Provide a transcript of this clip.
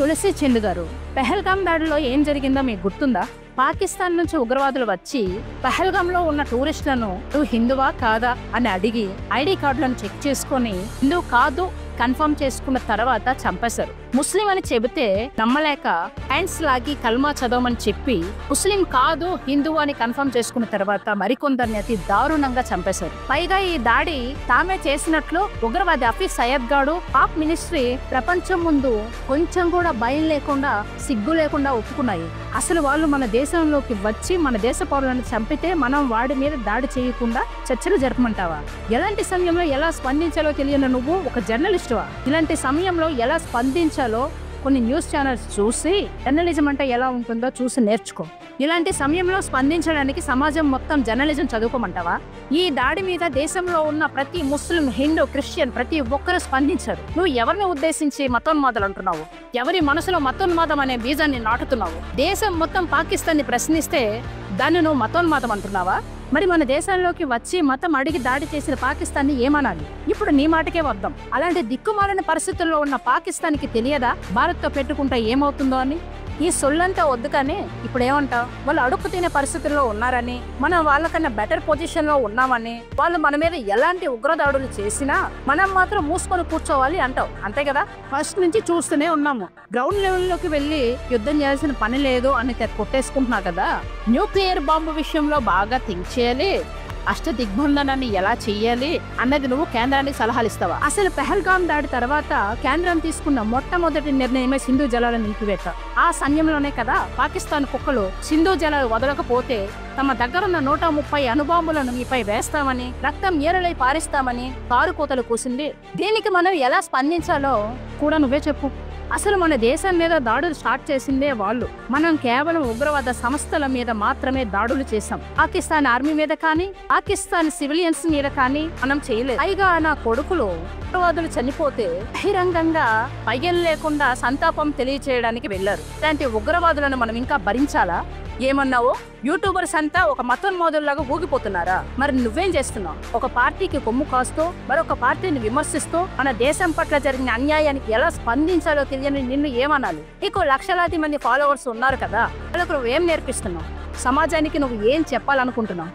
తులసి చంద్ గారు, పెహల్గాం దాడిలో ఏం జరిగిందో మీకు గుర్తుందా? పాకిస్తాన్ నుంచి ఉగ్రవాదులు వచ్చి పెహల్గాంలో ఉన్న టూరిస్టులను నువ్వు హిందువా కాదా అని అడిగి ఐడి కార్డులను చెక్ చేసుకొని హిందూ కాదు కన్ఫర్మ్ చేసుకున్న తర్వాత చంపేశారు. ముస్లిం అని చెబితే నమ్మలేక హ్యాండ్స్ లాగి కల్మా చదవమని చెప్పి ముస్లిం కాదు హిందూ అని కన్ఫర్మ్ చేసుకున్న తర్వాత మరికొందరిని అతి దారుణంగా చంపేశారు. పైగా ఈ దాడి తామే చేసినట్లు ఉగ్రవాది హఫీజ్ సయ్యద్ గాడు పాక్ మినిస్ట్రీ ప్రపంచం ముందు కొంచెం కూడా భయం లేకుండా సిగ్గు లేకుండా ఒప్పుకున్నాయి. అసలు వాళ్ళు మన దేశంలోకి వచ్చి మన దేశ పౌరులను చంపితే మనం వాడి మీద దాడి చేయకుండా చర్చలు జరపమంటావా? ఎలాంటి సమయంలో ఎలా స్పందించాలో తెలియని నువ్వు ఒక జర్నలిస్టువా? ఇలాంటి సమయంలో ఎలా స్పందించాలో కొన్ని న్యూస్ ఛానల్స్ చూసి జర్నలిజం అంటే ఎలా ఉంటుందో చూసి నేర్చుకో. ఇలాంటి సమయంలో స్పందించడానికి సమాజం మొత్తం జర్నలిజం చదువుకోమంటావా? ఈ దాడి మీద దేశంలో ఉన్న ప్రతి ముస్లిం, హిందూ, క్రిస్టియన్ ప్రతి ఒక్కరూ స్పందించారు. నువ్వు ఎవరిని ఉద్దేశించి మతోన్మాదాలు అంటున్నావు? ఎవరి మనసులో మతోన్మాదం అనే బీజాన్ని నాటుతున్నావు? దేశం మొత్తం పాకిస్తాన్ని ప్రశ్నిస్తే దాన్ని నువ్వు మతోన్మాదం అంటున్నావా? మరి మన దేశంలోకి వచ్చి మతం అడిగి దాడి చేసిన పాకిస్తాన్ని ఏమనాలి? ఇప్పుడు నీ మాటకే వద్దాం. అలాంటి దిక్కుమాలిన పరిస్థితుల్లో ఉన్న పాకిస్తాన్కి తెలియదా భారత్తో పెట్టుకుంటే ఏమవుతుందో అని? ఈ సొల్లంతా వద్దు. కానీ ఇప్పుడు ఏమంటావు? వాళ్ళు అడుక్కు తినే పరిస్థితుల్లో ఉన్నారని, మనం వాళ్ళకన్నా బెటర్ పొజిషన్ లో ఉన్నామని, వాళ్ళు మన మీద ఎలాంటి ఉగ్రదాడులు చేసినా మనం మాత్రం మూసుకొని కూర్చోవాలి అంటావు, అంతే కదా? ఫస్ట్ నుంచి చూస్తూనే ఉన్నాము. గ్రౌండ్ లెవెల్లోకి వెళ్ళి యుద్ధం చేయాల్సిన పని లేదు అని కొట్టేసుకుంటున్నావు కదా. న్యూక్లియర్ బాంబు విషయంలో బాగా థింక్ చేయాలి. అష్ట దిగ్బంధనాన్ని ఎలా చెయ్యాలి అన్నది నువ్వు కేంద్రానికి సలహాలు ఇస్తావా? అసలు పెహల్గాం దాడి తర్వాత కేంద్రం తీసుకున్న మొట్టమొదటి నిర్ణయమే సింధు జలాలను నిలిపివేత. ఆ సమయంలోనే కదా పాకిస్తాన్ కుక్కలు సింధు జలాలు వదలకపోతే తమ దగ్గరున్న 130 అణుబాంబులను మీపై వేస్తామని, రక్తం ఏరలై పారిస్తామని కారుకోతలు కూసింది. దీనికి మనం ఎలా స్పందించాలో కూడా నువ్వే చెప్పు. అసలు మన దేశం మీద దాడులు స్టార్ట్ చేసిందే వాళ్ళు. మనం కేవలం ఉగ్రవాద సంస్థల మీద మాత్రమే దాడులు చేశాం. పాకిస్తాన్ ఆర్మీ మీద కానీ, పాకిస్తాన్ సివిలియన్స్ మీద కానీ మనం చేయలేదు. పైగా నా కొడుకులు ఉగ్రవాదులు చనిపోతే బహిరంగంగా భయం లేకుండా సంతాపం తెలియచేయడానికి వెళ్లారు. ఇలాంటి ఉగ్రవాదులను మనం ఇంకా భరించాలా? ఏమన్నావో? యూట్యూబర్స్ అంతా ఒక మతోన్మాదుల్లాగా ఊగిపోతున్నారా? మరి నువ్వేం చేస్తున్నావు? ఒక పార్టీకి కొమ్ము కాస్తూ మరొక పార్టీని విమర్శిస్తూ మన దేశం పట్ల జరిగిన అన్యాయానికి ఎలా స్పందించాలో తెలియని నిన్ను ఏమనాలి? నీకు లక్షలాది మంది ఫాలోవర్స్ ఉన్నారు కదా, వాళ్ళకు నువ్వేం నేర్పిస్తున్నావు? సమాజానికి నువ్వు ఏం చెప్పాలనుకుంటున్నావు?